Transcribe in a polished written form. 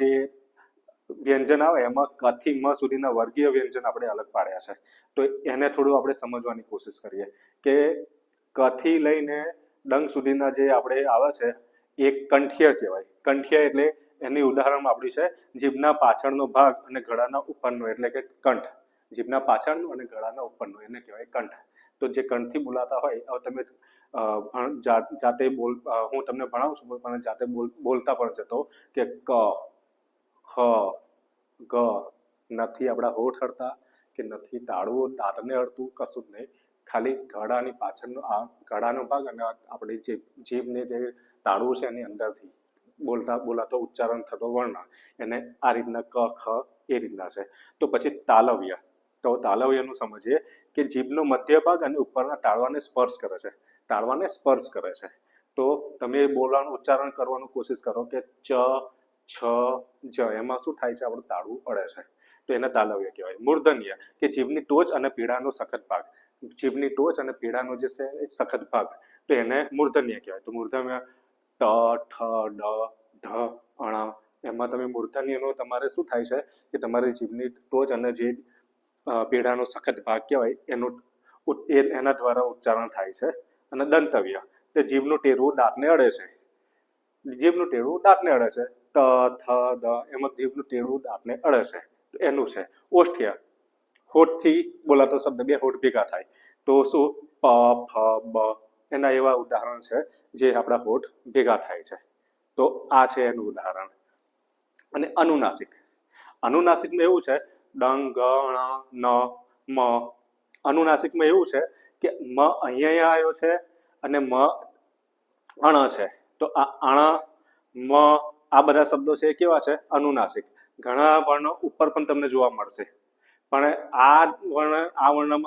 જે વ્યંજન આવે એમાં ક થી મ સુધીના વર્ગીય વ્યંજન આપણે અલગ પાડ્યા છે. તો એને થોડું આપણે સમજવાની કોશિશ કરીએ કે ક થી લઈને ડંગ સુધીના જે આપણે આવે છે એ કંઠ્ય કહેવાય. કંઠ્ય એટલે એની ઉદાહરણમાં આપણી છે જીભના પાછળનો ભાગ અને ગળાના ઉપરનો એટલે કે કંઠ. જીભના પાછળનો અને ગળાના ઉપરનો એને કહેવાય કંઠ. તો જે કંઠથી બોલાતા હોય હવે તમે જાતે હું તમને ભણાવું છું પણ જાતે બોલતા પણ જતો કે ક, ખ, ગ. નથી આપણા હોઠ અડતા કે નથી તાળવું દાંતને અડતું, કશું જ નહીં. ખાલી ગળાની પાછળનો આ ગળાનો ભાગ અને આપણી જે જીભને જે તાળવું છે એની અંદરથી બોલાતો ઉચ્ચારણ થતો વર્ણ એને આ રીતના ક, ખ એ રીતના છે. તો પછી તાલવ્ય. તો તાલવ્યનું સમજીએ કે જીભનો મધ્ય ભાગ અને ઉપરના તાળવાને સ્પર્શ કરે છે. તાળવાને સ્પર્શ કરે છે. તો તમે બોલવાનું ઉચ્ચારણ કરવાનું કોશિશ કરો કે ચ, છ, જ. એમાં શું થાય છે આપણું તાળવું અડે છે. તો એને તાલવ્ય કહેવાય. મૂર્ધન્ય કે જીભની ટોચ અને પીડાનો સખત ભાગ. જીભની ટોચ અને પીડાનો જે છે એ સખત ભાગ તો એને મૂર્ધન્ય કહેવાય. તો મૂર્ધન્ય ટ, ઠ, ડ, ઢ, અણ એમાં તમે મૂર્ધન્યનો તમારે શું થાય છે કે તમારી જીભની ટોચ અને જે પીડાનો સખત ભાગ કહેવાય એનું એના દ્વારા ઉચ્ચારણ થાય છે. અને દંતવ્ય તે જીભનું ટેરવું દાંતને અડે છે. જીભનું ટેરવું દાંતને અડે છે. ત, થ, દ એમાં જીભનું ટેરવું દાંતને અડે છે. એનું છે. ઓષ્ઠ્ય હોઠથી બોલાતો શબ્દ બે હોઠ ભેગા થાય તો શું પ, ફ, બ એના એવા ઉદાહરણ છે જે આપણા હોઠ ભેગા થાય છે. તો આ છે એનું ઉદાહરણ. અને અનુનાસિક. અનુનાસિકમાં એવું છે ડંગ, ગ, ણ, ન, મ. અનુનાસિકમાં એવું છે કે મ અહીંયા આવ્યો છે અને મ અણ છે. તો આ અણ, મ આ બધા શબ્દો છે એ કેવા છે અનુનાસિક. ઘણા વર્ણો ઉપર પણ તમને જોવા મળશે પણ આ વર્ણમાં